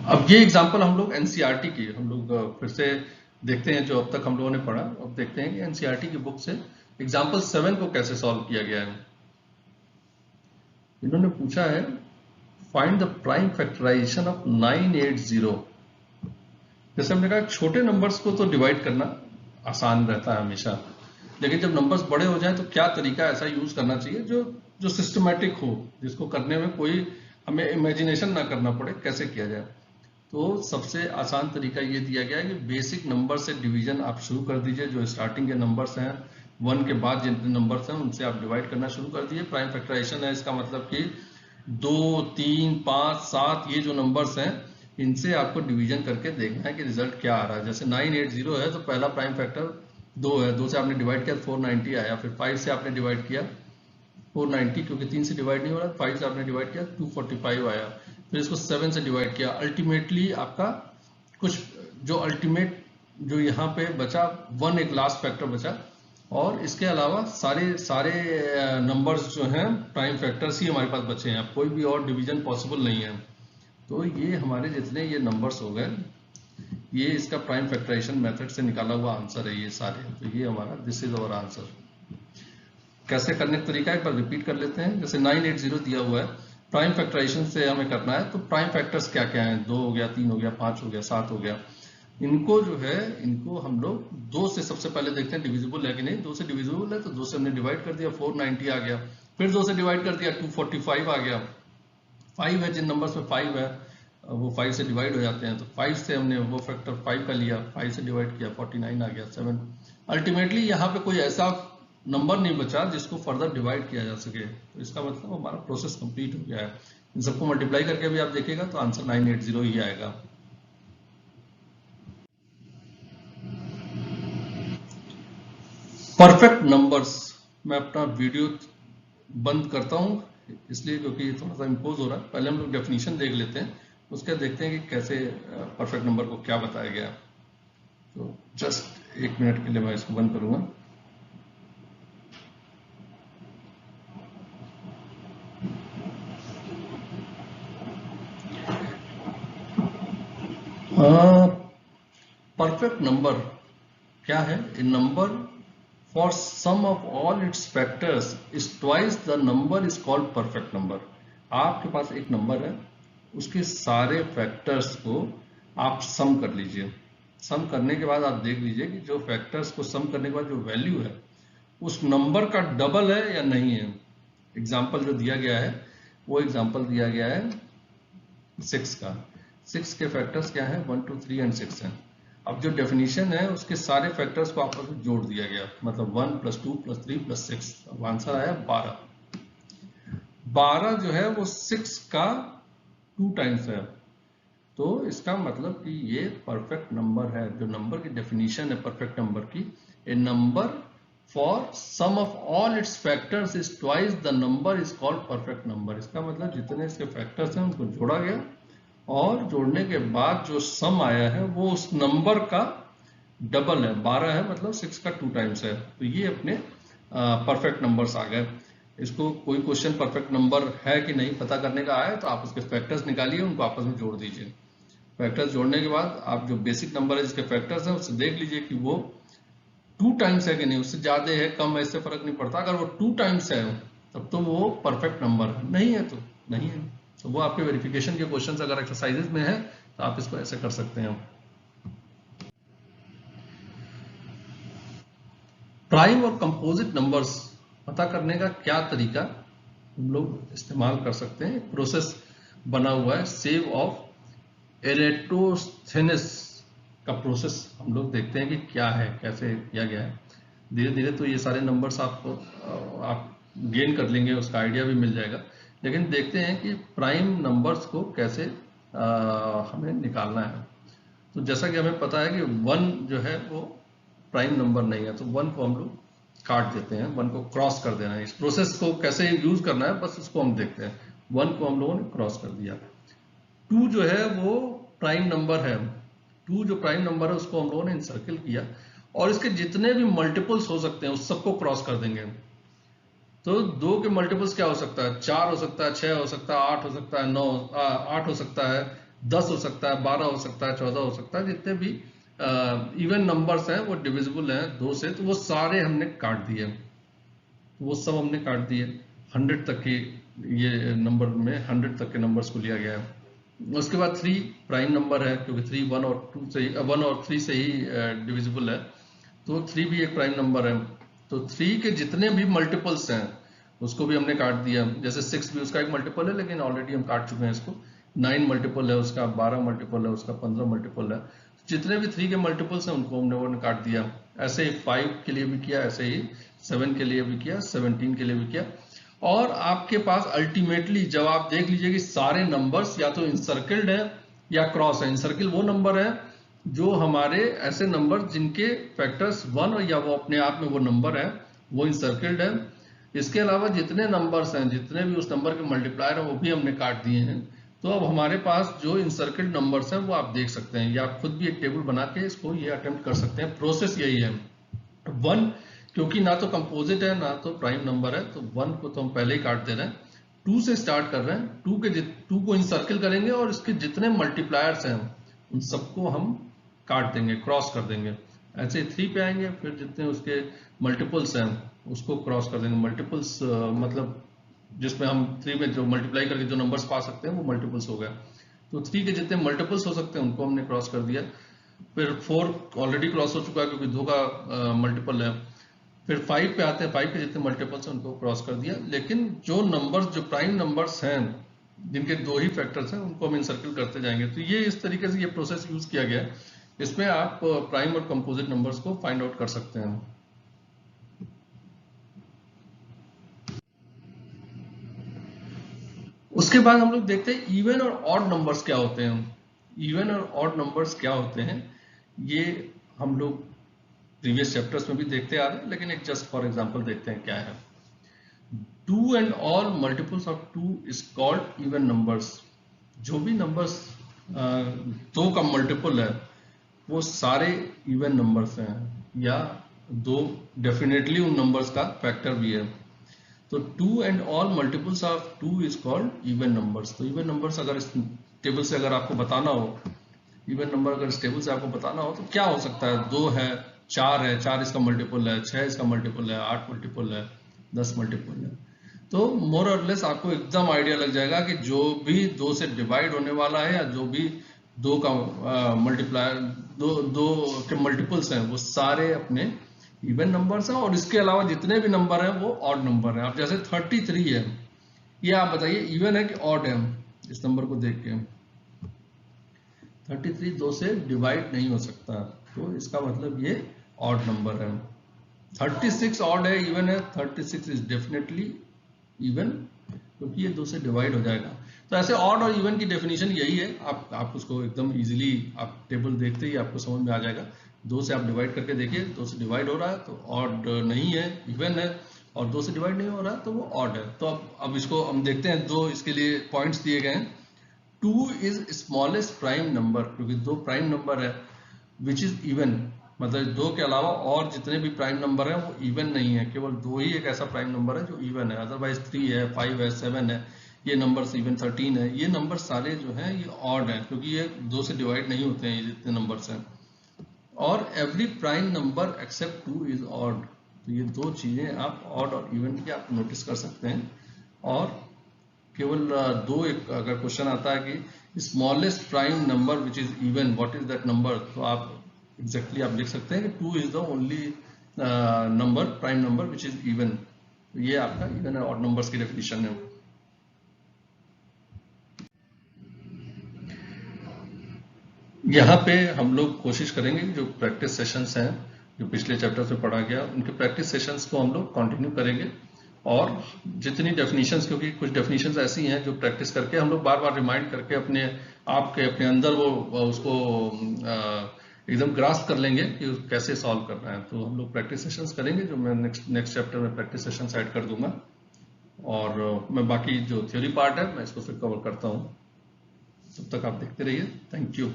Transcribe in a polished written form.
अब ये एग्जांपल हम लोग एनसीईआरटी की हम लोग फिर से देखते हैं, जो अब तक हम लोगों ने पढ़ा। अब देखते हैं कि एनसीईआरटी की बुक से एग्जांपल 7 को कैसे सॉल्व किया गया है। इन्होंने पूछा है find the prime factorisation of 980। जैसे हमने कहा छोटे नंबर्स को तो डिवाइड करना आसान रहता है हमेशा, लेकिन जब नंबर्स बड़े हो जाए तो क्या तरीका ऐसा यूज करना चाहिए जो जो सिस्टमैटिक हो, जिसको करने में कोई हमें इमेजिनेशन ना करना पड़े, कैसे किया जाए। तो सबसे आसान तरीका ये दिया गया है कि बेसिक नंबर से डिवीजन आप शुरू कर दीजिए। जो स्टार्टिंग के नंबर्स हैं 1 के बाद जितने नंबर्स हैं उनसे आप डिवाइड करना शुरू कर दीजिए। प्राइम फैक्टराइजेशन है, इसका मतलब कि 2, 3, 5, 7 ये जो नंबर्स हैं इनसे आपको डिवीजन करके देखना है कि रिजल्ट क्या आ रहा है। जैसे 980 है तो पहला प्राइम फैक्टर 2 है, 2 से आपने डिवाइड किया 490 आया। फिर 5 से आपने डिवाइड किया 490, क्योंकि 3 से डिवाइड नहीं हो रहा, 5 से आपने डिवाइड किया 245 आया। फिर इसको 7 से डिवाइड किया। अल्टीमेटली आपका कुछ जो अल्टीमेट जो यहाँ पे बचा 1, एक लास्ट फैक्टर बचा, और इसके अलावा सारे नंबर्स जो हैं प्राइम फैक्टर्स ही हमारे पास बचे हैं। कोई भी और डिवीजन पॉसिबल नहीं है। तो ये हमारे जितने ये नंबर्स हो गए, ये इसका प्राइम फैक्टराइजेशन मेथड से निकाला हुआ आंसर है ये सारे। तो ये हमारा दिस इज अवर आंसर। कैसे करने का तरीका एक बार रिपीट कर लेते हैं। जैसे 980 दिया हुआ है, प्राइम फैक्टराइजेशन से हमें करना है, तो प्राइम फैक्टर्स क्या क्या हैं? 2 हो गया, 3 हो गया, 5 हो गया, 7 हो गया। इनको जो है इनको हम लोग 2 से सबसे पहले देखते हैं डिविजिबल है कि नहीं। 2 से डिविजिबल है तो 2 से हमने डिवाइड कर दिया, 490 आ गया। फिर 2 से डिवाइड कर दिया, 245 आ गया। 5 है, जिन नंबर्स में 5 है वो 5 से डिवाइड हो जाते हैं, तो 5 से हमने वो फैक्टर 5 का लिया, 5 से डिवाइड किया 49 आ गया। 7 अल्टीमेटली यहाँ पे कोई ऐसा नंबर नहीं बचा जिसको फर्दर डिवाइड किया जा सके। तो इसका मतलब हमारा प्रोसेस कंप्लीट हो गया है। इन सबको मल्टीप्लाई करके भी आप देखिएगा तो आंसर 980 ही आएगा। परफेक्ट नंबर्स, मैं अपना वीडियो बंद करता हूं इसलिए क्योंकि थोड़ा सा इम्पोज हो रहा है। पहले हम लोग डेफिनेशन देख लेते हैं, उसके देखते हैं कि कैसे परफेक्ट नंबर को क्या बताया गया। तो जस्ट 1 मिनट के लिए मैं इसको बंद करूंगा। परफेक्ट नंबर क्या है? A number for sum of all its factors is twice the number is called perfect number. आपके पास एक नंबर है, उसके सारे फैक्टर्स को आप सम कर लीजिए। सम करने के बाद आप देख लीजिए कि जो फैक्टर्स को सम करने के बाद जो वैल्यू है उस नंबर का डबल है या नहीं है। एग्जाम्पल जो दिया गया है वो एग्जाम्पल दिया गया है 6 का। 6 के फैक्टर्स क्या है? 1, 2, 3 एंड 6 है। अब जो डेफिनेशन है उसके सारे फैक्टर्स को आपस में जोड़ दिया गया, मतलब 1 + 2 + 3 + 6। अब आंसर आया 12। 12 जो है वो 6 का 2 टाइम्स है। तो इसका मतलब कि ये परफेक्ट नंबर है। जो नंबर की डेफिनेशन है परफेक्ट नंबर की, a number for sum of all its factors is twice the number is called perfect number. इसका मतलब जितने इसके फैक्टर्स हैं उनको जोड़ा गया और जोड़ने के बाद जो सम आया है वो उस नंबर का डबल है। 12 है मतलब 6 का 2 टाइम्स है। तो ये अपने परफेक्ट नंबर्स आ गए। इसको कोई क्वेश्चन परफेक्ट नंबर है कि नहीं पता करने का आए तो आप उसके फैक्टर्स निकालिए, उनको आपस में जोड़ दीजिए। फैक्टर्स जोड़ने के बाद आप जो बेसिक नंबर है जिसके फैक्टर्स हैं उससे देख लीजिए कि वो 2 टाइम्स है कि नहीं। उससे ज्यादा है कम है इससे फर्क नहीं पड़ता। अगर वो 2 टाइम्स है तब तो वो परफेक्ट नंबर है, नहीं है तो नहीं है। तो वो आपके वेरिफिकेशन के क्वेश्चंस अगर एक्सरसाइजेज में है तो आप इसको ऐसे कर सकते हैं। प्राइम और कंपोजिट नंबर्स पता करने का क्या तरीका हम लोग इस्तेमाल कर सकते हैं? प्रोसेस बना हुआ है सेव ऑफ एरेटोस्थेनेस का प्रोसेस। हम लोग देखते हैं कि क्या है, कैसे किया गया है। धीरे धीरे तो ये सारे नंबर्स आपको आप गेन कर लेंगे, उसका आइडिया भी मिल जाएगा। लेकिन देखते हैं कि प्राइम नंबर्स को कैसे हमें निकालना है। तो जैसा कि हमें पता है कि 1 जो है वो प्राइम नंबर नहीं है, तो 1 को हम लोग काट देते हैं, 1 को क्रॉस कर देना है। इस प्रोसेस को कैसे यूज करना है बस उसको हम देखते हैं। 1 को हम लोगों ने क्रॉस कर दिया। 2 जो है वो प्राइम नंबर है। 2 जो प्राइम नंबर है उसको हम लोगों ने इंसर्किल किया और इसके जितने भी मल्टीपल्स हो सकते हैं उस सबको क्रॉस कर देंगे। तो 2 के मल्टीपल्स क्या हो सकता है? 4 हो सकता है, 6 हो सकता है, 8 हो सकता है, 9 8 हो सकता है, 10 हो सकता है, 12 हो सकता है, 14 हो सकता है, जितने भी इवन नंबर्स हैं वो डिविजिबल हैं 2 से, तो वो सारे हमने काट दिए, वो सब हमने काट दिए। 100 तक के ये नंबर में 100 तक के नंबर्स को लिया गया है। उसके बाद 3 प्राइम नंबर है, क्योंकि 3 1 और 2 से ही 1 और 3 से ही डिविजिबल है, तो 3 भी एक प्राइम नंबर है। तो 3 के जितने भी मल्टीपल्स हैं उसको भी हमने काट दिया। जैसे 6 भी उसका एक मल्टीपल है, लेकिन ऑलरेडी हम काट चुके हैं इसको। 9 मल्टीपल है उसका, 12 मल्टीपल है उसका, 15 मल्टीपल है। जितने भी 3 के मल्टीपल्स हैं उनको हमने काट दिया। ऐसे ही 5 के लिए भी किया, ऐसे ही 7 के लिए भी किया, 17 के लिए भी किया। और आपके पास अल्टीमेटली जब आप देख लीजिए कि सारे नंबर्स या तो इंसर्कल्ड है या क्रॉस है। इंसर्कल वो नंबर है जो हमारे ऐसे नंबर जिनके फैक्टर्स 1 या वो अपने आप में वो नंबर है, वो इंसर्कल्ड है। इसके अलावा जितने नंबर्स हैं, जितने भी उस नंबर के मल्टीप्लायर हैं, वो भी हमने काट दिए हैं। तो अब हमारे पास जो इंसर्कल्ड नंबर्स हैं वो आप देख सकते हैं, या आप खुद भी एक टेबल बना के इसको ये अटेम्प्ट कर सकते हैं। प्रोसेस यही है। 1 क्योंकि ना तो कंपोजिट है ना तो प्राइम नंबर है, तो 1 को तो हम पहले ही काट दे रहे हैं। 2 से स्टार्ट कर रहे हैं, 2 को इंसर्कल करेंगे और इसके जितने मल्टीप्लायर्स हैं उन सबको हम काट देंगे, क्रॉस कर देंगे। ऐसे 3 पे आएंगे, फिर जितने उसके मल्टीपल्स हैं उसको क्रॉस कर देंगे। मल्टीपल्स मतलब जिसमें हम 3 में जो मल्टीप्लाई करके जो नंबर्स पा सकते हैं वो मल्टीपल्स हो गया। तो 3 के जितने मल्टीपल्स हो सकते हैं उनको हमने क्रॉस कर दिया। फिर 4 ऑलरेडी क्रॉस हो चुका है क्योंकि 2 का मल्टीपल है। फिर 5 पे आते हैं, 5 के जितने मल्टीपल्स हैं उनको क्रॉस कर दिया। लेकिन जो नंबर्स, जो प्राइम नंबर्स हैं जिनके 2 ही फैक्टर्स हैं, उनको हम इंसर्कल करते जाएंगे। तो ये इस तरीके से ये प्रोसेस यूज किया गया है। इसमें आप प्राइम और कंपोजिट नंबर्स को फाइंड आउट कर सकते हैं। उसके बाद हम लोग देखते हैं इवन और ऑड नंबर्स क्या होते हैं। इवन और ऑड नंबर्स क्या होते हैं ये हम लोग प्रीवियस चैप्टर्स में भी देखते आ रहे हैं, लेकिन एक जस्ट फॉर एग्जांपल देखते हैं क्या है। 2 and all multiples of 2 is called even numbers. जो भी नंबर्स 2 का मल्टीपल है वो सारे इवन नंबर्स हैं, या 2 डेफिनेटली उन नंबर्स का फैक्टर भी है। तो 2 and all multiples of 2 is called even numbers. तो इवन नंबर्स अगर इस टेबल से अगर आपको बताना हो, इवन नंबर अगर इस टेबल से आपको बताना हो तो क्या हो सकता है। 2 है, 4 है, 4 इसका मल्टीपल है, 6 इसका मल्टीपल है, 8 मल्टीपल है, 10 मल्टीपल है। तो मोर और लेस आपको एकदम आइडिया लग जाएगा कि जो भी 2 से डिवाइड होने वाला है, या जो भी 2 का मल्टीप्लायर, दो के मल्टीपल्स हैं, वो सारे अपने इवन नंबर्स हैं। और इसके अलावा जितने भी नंबर हैं वो ऑड नंबर हैं। अब जैसे 33 है, ये आप बताइए इवन है कि ऑड है। इस नंबर को देख के 33 2 से डिवाइड नहीं हो सकता, तो इसका मतलब ये ऑड नंबर है। 36 ऑड है, इवन है। 36 इज डेफिनेटली इवन, क्योंकि ये 2 से डिवाइड हो जाएगा। तो ऐसे ऑड और इवन की डेफिनेशन यही है। आप उसको एकदम इजीली आप टेबल देखते ही आपको समझ में आ जाएगा। 2 से आप डिवाइड करके देखिए, 2 से डिवाइड हो रहा है तो ऑड नहीं है, इवन है। और 2 से डिवाइड नहीं हो रहा है तो वो ऑड है। तो अब इसको हम देखते हैं। 2 इसके लिए पॉइंट्स दिए गए हैं। 2 इज स्मॉलेस्ट प्राइम नंबर, क्योंकि 2 प्राइम नंबर है, विच इज इवन। मतलब 2 के अलावा और जितने भी प्राइम नंबर है वो इवन नहीं है। केवल 2 ही एक ऐसा प्राइम नंबर है जो इवन है। अदरवाइज 3 है, 5 है, 7 है, ये नंबर्स, इवन 13 है, ये नंबर सारे जो हैं ये ऑड है, क्योंकि ये 2 से डिवाइड नहीं होते हैं ये जितने नंबर्स हैं। और every prime number except 2 is odd. तो ये 2 चीजें आप ऑड और इवन की आप नोटिस कर सकते हैं। और केवल 2 एक अगर क्वेश्चन आता है कि smallest prime number which is even, what is that number, तो आप एग्जैक्टली आप लिख सकते हैं कि 2 is the only number, prime number which is even. ये आपका इवन और ऑड नंबर्स की डेफिनेशन है। यहाँ पे हम लोग कोशिश करेंगे जो प्रैक्टिस सेशंस हैं जो पिछले चैप्टर में पढ़ा गया, उनके प्रैक्टिस सेशंस को हम लोग कंटिन्यू करेंगे। और जितनी डेफिनेशंस, क्योंकि कुछ डेफिनेशंस ऐसी हैं जो प्रैक्टिस करके हम लोग बार बार रिमाइंड करके अपने आप के अपने अंदर वो उसको एकदम ग्रास्प कर लेंगे कि कैसे सॉल्व करना है। तो हम लोग प्रैक्टिस सेशंस करेंगे, जो मैं नेक्स्ट चैप्टर में प्रैक्टिस सेशंस ऐड कर दूंगा। और मैं बाकी जो थ्योरी पार्ट है मैं इसको फिर कवर करता हूँ। तब तक आप देखते रहिए। Thank you.